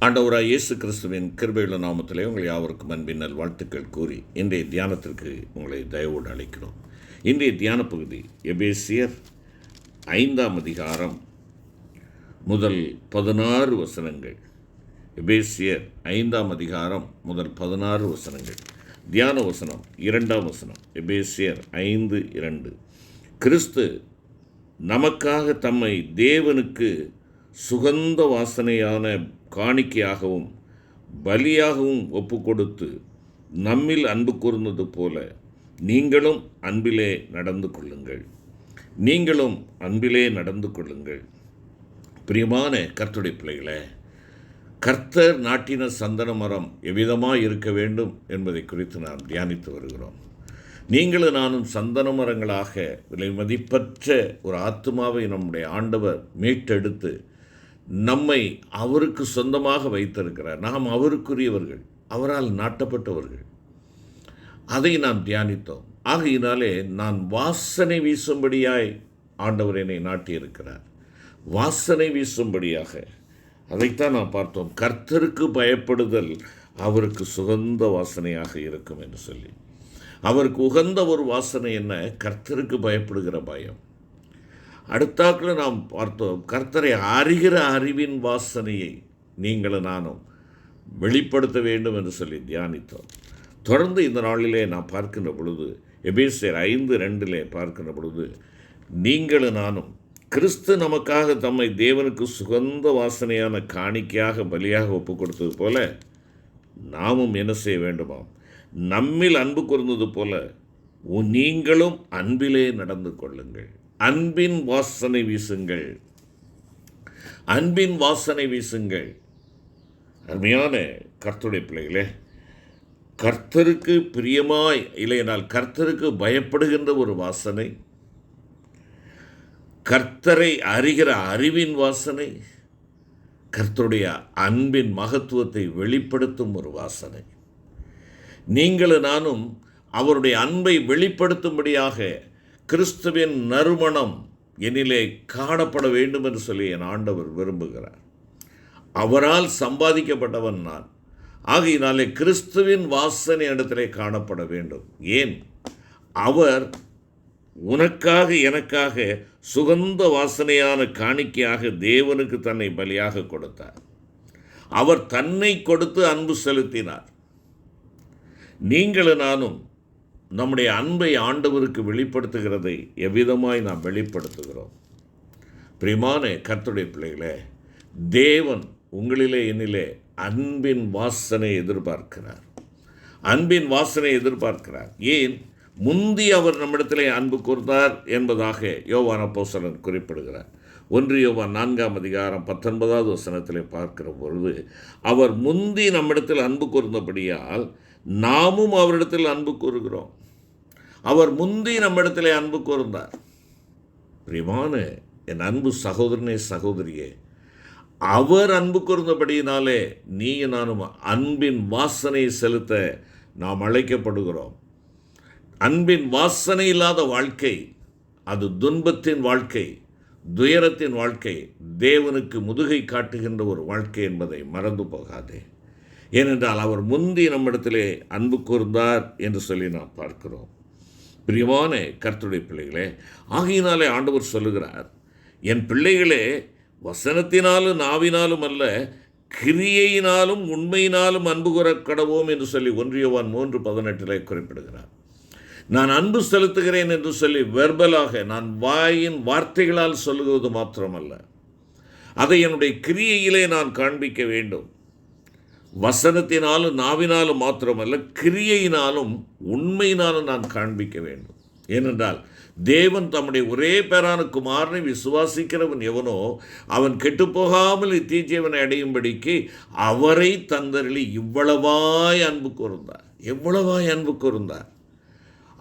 ஆண்டவராய் இயேசு கிறிஸ்துவின் கிருபையுள்ள நாமத்திலே உங்கள் யாவருக்கும் அன்பின் வாழ்த்துக்கள் கூறி இன்றைய தியானத்திற்கு உங்களை தயவோடு அழைக்கிறோம். இன்றைய தியான பகுதி எபேசியர் 5ஆம் அதிகாரம் முதல் 16 வசனங்கள். எபேசியர் 5ஆம் அதிகாரம் முதல் 16 வசனங்கள். தியான வசனம் 2ஆம் வசனம். எபேசியர் 5:2. கிறிஸ்து நமக்காக தம்மை தேவனுக்கு சுகந்த வாசனையான காணிக்கையாகவும் பலியாகவும் ஒப்பு கொடுத்து நம்மில் அன்பு கூர்ந்தது போல நீங்களும் அன்பிலே நடந்து கொள்ளுங்கள். நீங்களும் அன்பிலே நடந்து கொள்ளுங்கள். பிரியமான கர்த்தருடைய பிள்ளைகளே, கர்த்தர் நாட்டின சந்தன மரம் எவ்விதமாக இருக்க வேண்டும் என்பதை குறித்து நாம் தியானித்து வருகிறோம். நீங்களும் நானும் சந்தன மரங்களாக விலை மதிப்பற்ற ஒரு ஆத்துமாவை நம்முடைய ஆண்டவர் மீட்டெடுத்து நம்மை அவருக்கு சொந்தமாக வைத்திருக்கிறார். நாம் அவருக்குரியவர்கள், அவரால் நாட்டப்பட்டவர்கள். அதை நாம் தியானித்தோம். ஆகையினாலே நான் வாசனை வீசும்படியாய் ஆண்டவர் என்னை நாட்டியிருக்கிறார். வாசனை வீசும்படியாக அதைத்தான் நாம் பார்த்தோம். கர்த்தருக்கு பயப்படுதல் அவருக்கு சுகந்த வாசனையாக இருக்கும் என்று சொல்லி, அவருக்கு உகந்த ஒரு வாசனை என்ன? கர்த்தருக்கு பயப்படுகிற பயம். அடுத்தாக்கில் நாம் பார்த்தோம், கர்த்தரை அறிகிற அறிவின் வாசனையை நீங்களும் நானும் வெளிப்படுத்த வேண்டும் என்று சொல்லி தியானித்தோம். தொடர்ந்து இந்த நாளிலே நாம் பார்க்கின்ற பொழுது எபேசியர் 5:2 பார்க்கின்ற பொழுது, நீங்களும் நானும் கிறிஸ்து நமக்காக தம்மை தேவனுக்கு சுகந்த வாசனையான காணிக்கையாக பலியாக ஒப்பு கொடுத்தது போல நாமும் என்ன செய்ய வேண்டுமாம்? நம்மில் அன்பு கூர்ந்தது போல நீங்களும் அன்பிலே நடந்து கொள்ளுங்கள். அன்பின் வாசனை வீசுங்கள். அன்பின் வாசனை வீசுங்கள். அருமையான கர்த்தருடைய பிள்ளைகளே, கர்த்தருக்கு பிரியமாய் இல்லையென்றால் கர்த்தருக்கு பயப்படுகின்ற ஒரு வாசனை, கர்த்தரை அறிகிற அறிவின் வாசனை, கர்த்தருடைய அன்பின் மகத்துவத்தை வெளிப்படுத்தும் ஒரு வாசனை. நீங்களும் நானும் அவருடைய அன்பை வெளிப்படுத்தும்படியாக கிறிஸ்துவின் நறுமணம் என்னிலே காணப்பட வேண்டும் என்று சொல்லி என் ஆண்டவர் விரும்புகிறார். அவரால் சம்பாதிக்கப்பட்டவன் நான். ஆகையினாலே கிறிஸ்துவின் வாசனை இடத்திலே காணப்பட வேண்டும். ஏன்? அவர் உனக்காக எனக்காக சுகந்த வாசனையான காணிக்கையாக தேவனுக்கு தன்னை பலியாக கொடுத்தார். அவர் தன்னை கொடுத்து அன்பு செலுத்தினார். நீங்களும் நானும் நம்முடைய அன்பை ஆண்டவருக்கு வெளிப்படுத்துகிறதை எவ்விதமாய் நாம் வெளிப்படுத்துகிறோம்? பிரியமான கர்த்தருடைய பிள்ளைகளே, தேவன் உங்களிலே என்னிலே அன்பின் வாசனை எதிர்பார்க்கிறார். அன்பின் வாசனை எதிர்பார்க்கிறார். ஏன்? முந்தி அவர் நம்மிடத்திலே அன்பு கூர்ந்தார் என்பதாக யோவான் அப்போஸ்தலன் குறிப்பிடுகிறார். 1 யோவான் 4ஆம் அதிகாரம் 19வது வசனத்திலே பார்க்கிற பொழுது, அவர் முந்தி நம்மிடத்தில் அன்பு கூர்ந்தபடியால் நாமும் அவரிடத்தில் அன்பு கூறுகிறோம். அவர் முந்தி நம்மிடத்திலே அன்பு கூர்ந்தார். பிரியமான என் அன்பு சகோதரனே, சகோதரியே, அவர் அன்பு கூர்ந்தபடியினாலே நீ நானும் அன்பின் வாசனையை செலுத்த நாம் அழைக்கப்படுகிறோம். அன்பின் வாசனை இல்லாத வாழ்க்கை அது துன்பத்தின் வாழ்க்கை, துயரத்தின் வாழ்க்கை, தேவனுக்கு முதுகை காட்டுகின்ற ஒரு வாழ்க்கை என்பதை மறந்து போகாதே. ஏனென்றால் அவர் முந்தி நம்மிடத்திலே அன்பு கூர்ந்தார் என்று சொல்லி நாம் பார்க்கிறோம். பிரியமான கர்த்தருடைய பிள்ளைகளே, ஆகையினாலே ஆண்டவர் சொல்லுகிறார், என் பிள்ளைகளே, வசனத்தினாலும் நாவினாலும் அல்ல, கிரியையினாலும் உண்மையினாலும் அன்பு கூற கடவோம் என்று சொல்லி 1 யோவான் 3:18 குறிப்பிடுகிறார். நான் அன்பு செலுத்துகிறேன் என்று சொல்லி வெர்பலாக, நான் வாயின் வார்த்தைகளால் சொல்லுவது மாத்திரமல்ல, அதை என்னுடைய கிரியையிலே நான் காண்பிக்க வேண்டும். வசனத்தினாலும் நாவினாலும் மாத்திரமல்ல, கிரியையினாலும் உண்மையினாலும் நான் காண்பிக்க வேண்டும். ஏனென்றால் தேவன் தம்முடைய ஒரே பேரான குமாரனை விசுவாசிக்கிறவன் எவனோ அவன் கெட்டுப்போகாமல் இத்தீஜீவனை அடையும்படிக்கு அவரை தந்தருளி இவ்வளவாய் அன்பு கூர்ந்தார். எவ்வளவாய் அன்பு கூர்ந்தார்!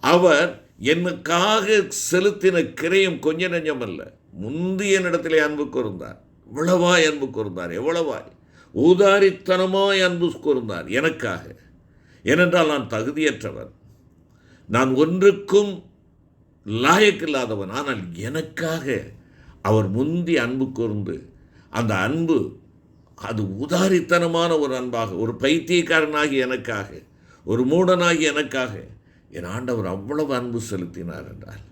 அவர் எனக்காக செலுத்தின கிரயம் கொஞ்ச நெஞ்சம் அல்ல, முந்தைய இடத்திலே அன்பு கூர்ந்தார். இவ்வளவாய் அன்பு கூர்ந்தார். எவ்வளவாய் ஊதாரித்தனமாய் அன்பு கூர்ந்தார் எனக்காக. ஏனென்றால் நான் தகுதியற்றவன், நான் ஒன்றுக்கும் லாயக்கில்லாதவன். ஆனால் எனக்காக அவர் முந்தி அன்பு கூர்ந்து அந்த அன்பு அது உதாரித்தனமான ஒரு அன்பாக, ஒரு பைத்தியக்காரனாகி எனக்காக, ஒரு மூடனாகி எனக்காக என் ஆண்டவர் அவ்வளவு அன்பு செலுத்தினார் என்றால்,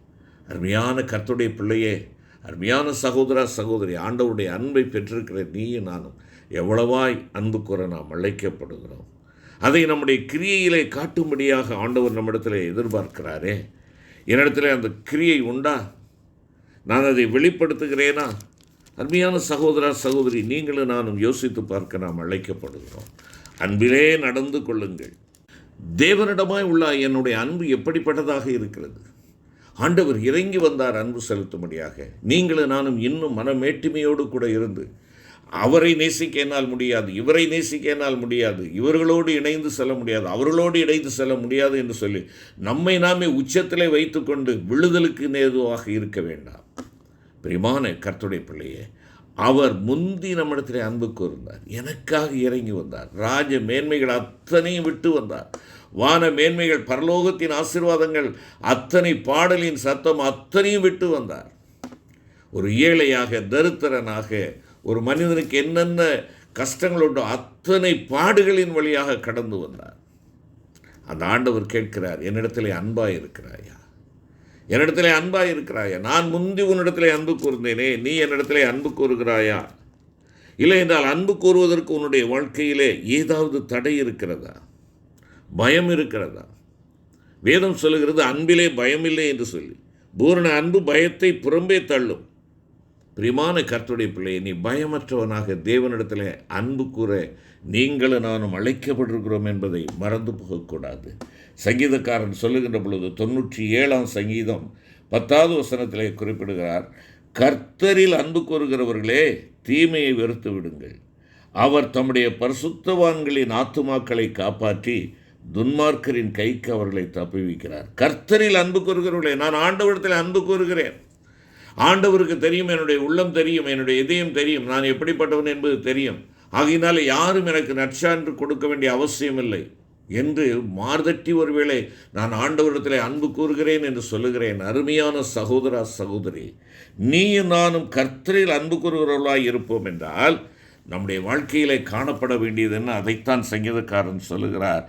அருமையான கர்த்தருடைய பிள்ளையே, அருமையான சகோதரா சகோதரி, ஆண்டவருடைய அன்பை பெற்றிருக்கிற நீயும் நானும் எவ்வளவாய் அன்பு கூற நாம் அழைக்கப்படுகிறோம். அதை நம்முடைய கிரியையிலே காட்டும்படியாக ஆண்டவர் நம்மிடத்தில் எதிர்பார்க்கிறாரே. என்னிடத்தில் அந்த கிரியை உண்டா? நான் அதை வெளிப்படுத்துகிறேனா? அருமையான சகோதரா சகோதரி, நீங்களும் நானும் யோசித்து பார்க்க நாம் அழைக்கப்படுகிறோம். அன்பிலே நடந்து கொள்ளுங்கள். தேவனிடமாய் உள்ள என்னுடைய அன்பு எப்படிப்பட்டதாக இருக்கிறது? ஆண்டவர் இறங்கி வந்தார் அன்பு செலுத்தும்படியாக. நீங்களும் நானும் இன்னும் மனமேட்டுமையோடு கூட இருந்து, அவரை நேசிக்க என்னால் முடியாது, இவரை நேசிக்க என்னால் முடியாது, இவர்களோடு இணைந்து செல்ல முடியாது, அவர்களோடு இணைந்து செல்ல முடியாது என்று சொல்லி நம்மை நாமே உச்சத்திலே வைத்துக்கொண்டு விழுதலுக்கு நேதுவாக இருக்க வேண்டாம். பிரியமான கர்த்தருடைய பிள்ளையே, அவர் முந்தி நம்மிடத்திலே அன்பு கூர்ந்தார், எனக்காக இறங்கி வந்தார், ராஜ மேன்மைகள் அத்தனையும் விட்டு வந்தார், வான மேன்மைகள், பரலோகத்தின் ஆசீர்வாதங்கள் அத்தனை, பாடலின் சத்தம் அத்தனையும் விட்டு வந்தார். ஒரு ஏழையாக, தரித்திரனாக, ஒரு மனிதனுக்கு என்னென்ன கஷ்டங்களுண்டோ அத்தனை பாடுகளின் வழியாக கடந்து வந்தார். அந்த ஆண்டவர் கேட்கிறார், என்னிடத்திலே அன்பாய் இருக்கிறாயா? என்னிடத்திலே அன்பாய் இருக்கிறாயா? நான் முந்தி உன்னிடத்திலே அன்பு கூர்ந்தேனே, நீ என்னிடத்திலே அன்பு கூறுகிறாயா? இல்லை என்றால் அன்பு கூறுவதற்கு உன்னுடைய வாழ்க்கையிலே ஏதாவது தடை இருக்கிறதா? பயம் இருக்கிறதா? வேதம் சொல்லுகிறது அன்பிலே பயமில்லை என்று சொல்லி. பூரண அன்பு பயத்தை புறம்பே தள்ளும். பிரியமான கர்த்தருடைய பிள்ளையை, நீ பயமற்றவனாக தேவனிடத்தில் அன்பு கூற நீங்களும் நானும் அழைக்கப்பட்டிருக்கிறோம் என்பதை மறந்து போகக்கூடாது. சங்கீதக்காரன் சொல்லுகின்ற பொழுது 97ஆம் சங்கீதம் 10வது வசனத்திலே குறிப்பிடுகிறார், கர்த்தரில் அன்பு கூறுகிறவர்களே தீமையை வெறுத்து விடுங்கள், அவர் தம்முடைய பரிசுத்தவான்களின் ஆத்துமாக்களை காப்பாற்றி துன்மார்க்கரின் கைக்கு அவர்களை தப்புவிக்கிறார். கர்த்தரில் அன்பு கூறுகிறவர்களே, நான் ஆண்டவரிடத்தில் அன்பு கூறுகிறேன். ஆண்டவருக்கு தெரியும், என்னுடைய உள்ளம் தெரியும், என்னுடைய இதயம் தெரியும், நான் எப்படிப்பட்டவன் என்பது தெரியும். ஆகையினால யாரும் எனக்கு நற்சான்று கொடுக்க வேண்டிய அவசியம் இல்லை என்று மார்தட்டி ஒருவேளை நான் ஆண்டவரிடத்தில் அன்பு கூறுகிறேன் என்று சொல்லுகிறேன். அருமையான சகோதரா சகோதரி, நீயும் நானும் கர்த்தரில் அன்பு கூறுகிறவர்களாய் இருப்போம் என்றால் நம்முடைய வாழ்க்கையிலே காணப்பட வேண்டியது என்ன? அதைத்தான் சங்கீதக்காரன் சொல்லுகிறார்,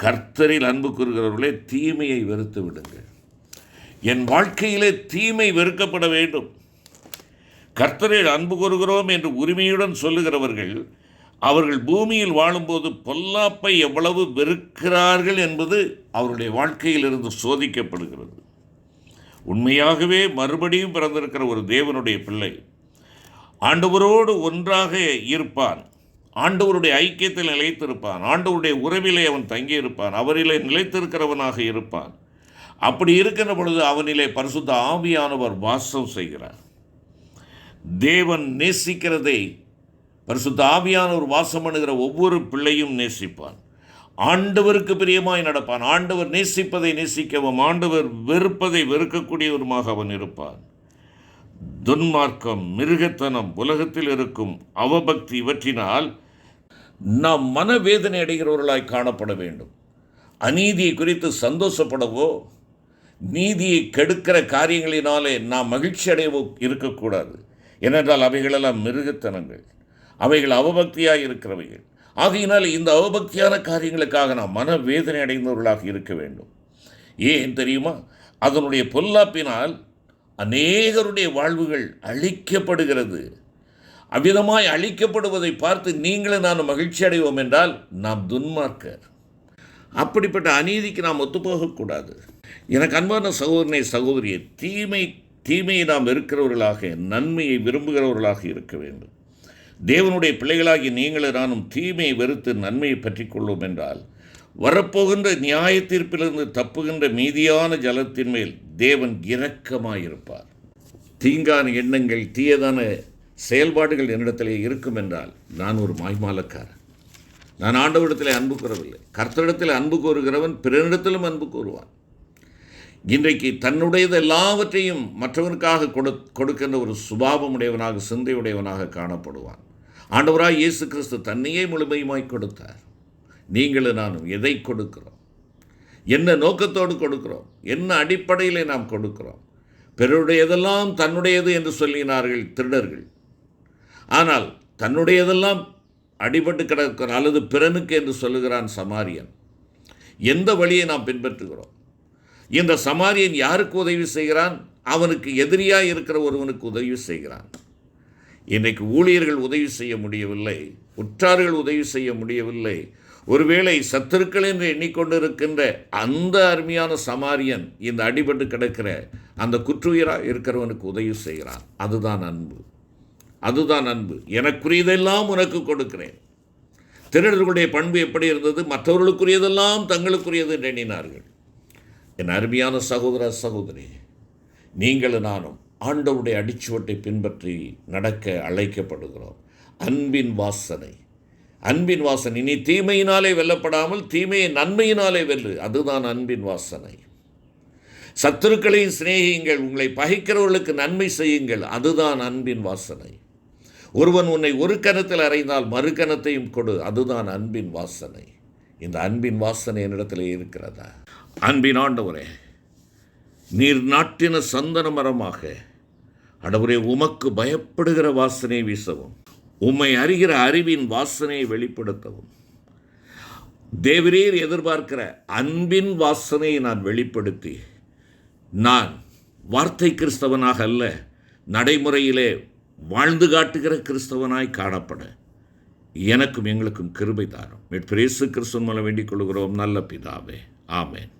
கர்த்தரில் அன்பு கூறுகிறவர்களே தீமையை வெறுத்து விடுங்கள். என் வாழ்க்கையிலே தீமை வெறுக்கப்பட வேண்டும். கர்த்தரில் அன்பு கூறுகிறோம் என்று உரிமையுடன் சொல்லுகிறவர்கள் அவர்கள் பூமியில் வாழும்போது பொல்லாப்பை எவ்வளவு வெறுக்கிறார்கள் என்பது அவருடைய வாழ்க்கையில் இருந்து சோதிக்கப்படுகிறது. உண்மையாகவே மறுபடியும் பிறந்திருக்கிற ஒரு தேவனுடைய பிள்ளை ஆண்டவரோடு ஒன்றாக இருப்பான், ஆண்டவருடைய ஐக்கியத்தில் நிலைத்திருப்பான், ஆண்டவருடைய உறவிலே அவன் தங்கியிருப்பான், அவரிலே நிலைத்திருக்கிறவனாக இருப்பான். அப்படி இருக்கின்ற பொழுது அவனிலே பரிசுத்த ஆவியானவர் வாசம் செய்கிறார். தேவன் நேசிக்கிறதை பரிசுத்த ஆவியானவர் வாசம் பண்ணுகிற ஒவ்வொரு பிள்ளையும் நேசிப்பான். ஆண்டவருக்கு பிரியமாய் நடப்பான். ஆண்டவர் நேசிப்பதை நேசிக்கவும், ஆண்டவர் வெறுப்பதை வெறுக்கக்கூடியவருமாக அவன் இருப்பான். துன்மார்க்கம், மிருகத்தனம், உலகத்தில் இருக்கும் அவபக்தி, இவற்றினால் நாம் மனவேதனை அடைகிறவர்களாய் காணப்பட வேண்டும். அநீதியை குறித்து சந்தோஷப்படவோ, நீதியை கெடுக்கிற காரியங்களினாலே நாம் மகிழ்ச்சி அடையவோ இருக்கக்கூடாது. ஏனென்றால் அவைகளெல்லாம் மிருகத்தனங்கள், அவைகள் அவபக்தியாக இருக்கிறவைகள். ஆகையினால் இந்த அவபக்தியான காரியங்களுக்காக நாம் மனவேதனை அடைந்தவர்களாக இருக்க வேண்டும். ஏன் தெரியுமா? அதனுடைய பொல்லாப்பினால் அநேகருடைய வாழ்வுகள் அழிக்கப்படுகிறது. அவ்விதமாய் அழிக்கப்படுவதை பார்த்து நீங்களும் நானும் மகிழ்ச்சி அடைவோம் என்றால் நாம் துன்மார்க்கர். அப்படிப்பட்ட அநீதிக்கு நாம் ஒத்துப்போகக்கூடாது. எனக்கு அன்பான சகோதரனை சகோதரியை, தீமையை நாம் வெறுக்கிறவர்களாக, நன்மையை விரும்புகிறவர்களாக இருக்க வேண்டும். தேவனுடைய பிள்ளைகளாகி நீங்களும் நானும் தீமையை வெறுத்து நன்மையை பற்றி கொள்வோம் என்றால் வரப்போகின்ற நியாய தீர்ப்பிலிருந்து தப்புகின்ற மீதியான ஜலத்தின் மேல் தேவன் இரக்கமாயிருப்பார். தீங்கான எண்ணங்கள், தீயதான செயல்பாடுகள் என்னிடத்திலே இருக்கும் என்றால் நான் ஒரு மாய்மாலக்காரன். நான் ஆண்டவரிடத்தில் அன்பு கூறவில்லை. கர்த்தரிடத்தில் அன்பு கூறுகிறவன் பிறனிடத்திலும் அன்பு கூறுவான். இன்றைக்கு தன்னுடையது எல்லாவற்றையும் மற்றவனுக்காக கொடுக்கின்ற ஒரு சுபாவமுடையவனாக, சிந்தையுடையவனாக காணப்படுவான். ஆண்டவராய் இயேசு கிறிஸ்து தன்னையே முழுமையுமாய் கொடுத்தார். நீங்களும் நானும் எதை கொடுக்கிறோம்? என்ன நோக்கத்தோடு கொடுக்கிறோம்? என்ன அடிப்படையில் நாம் கொடுக்கிறோம்? பிறருடையதெல்லாம் தன்னுடையது என்று சொல்லினார்கள் திருடர்கள். ஆனால் தன்னுடையதெல்லாம் அடிபட்டு கிடக்கிறான், அல்லது பிறனுக்கு என்று சொல்லுகிறான் சமாரியன். எந்த வழியை நாம் பின்பற்றுகிறோம்? இந்த சமாரியன் யாருக்கு உதவி செய்கிறான்? அவனுக்கு எதிரியாக இருக்கிற ஒருவனுக்கு உதவி செய்கிறான். இன்றைக்கு ஊழியர்கள் உதவி செய்ய முடியவில்லை, உற்றார்கள் உதவி செய்ய முடியவில்லை. ஒருவேளை சத்துருக்கள் என்று எண்ணிக்கொண்டிருக்கின்ற அந்த அருமையான சமாரியன் இந்த அடிபட்டு கிடக்கிற அந்த குற்றுயிராக இருக்கிறவனுக்கு உதவி செய்கிறான். அதுதான் அன்பு, அதுதான் அன்பு. எனக்குரியதெல்லாம் உனக்கு கொடுக்கிறேன். திருடர்களுடைய பண்பு எப்படி இருந்தது? மற்றவர்களுக்குரியதெல்லாம் தங்களுக்குரியது என்று எண்ணினார்கள். என் அருமையான சகோதர சகோதரி, நீங்களும் நானும் ஆண்டவருடைய அடிச்சுவட்டை பின்பற்றி நடக்க அழைக்கப்படுகிறோம். அன்பின் வாசனை, அன்பின் வாசனை. நீ தீமையினாலே வெல்லப்படாமல் தீமையை நன்மையினாலே வெல்லு. அதுதான் அன்பின் வாசனை. சத்துருக்களையும் சிநேகியுங்கள், உங்களை பகைக்கிறவர்களுக்கு நன்மை செய்யுங்கள். அதுதான் அன்பின் வாசனை. ஒருவன் உன்னை ஒரு கணத்தில் அறைந்தால் மறு கணத்தையும் கொடு. அதுதான் அன்பின் வாசனை. இந்த அன்பின் வாசனை என்னிடத்தில் இருக்கிறதா? அன்பின் ஆண்டவரே, நீர் நாட்டின சந்தன மரமாக ஆண்டவரே உமக்கு பயப்படுகிற வாசனை வீசவும், உம்மை அறிகிற அறிவின் வாசனையை வெளிப்படுத்தவும், தேவரீர் எதிர்பார்க்கிற அன்பின் வாசனையை நான் வெளிப்படுத்தி, நான் வார்த்தை கிறிஸ்தவனாக அல்ல, நடைமுறையிலே வாழ்ந்து காட்டுகிற கிறிஸ்தவனாய் காணப்பட எனக்கும் எங்களுக்கும் கிருபை தாரும். இயேசு கிறிஸ்துவின் மூலம் வேண்டிக் கொள்கிறோம் நல்ல பிதாவே. ஆமென்.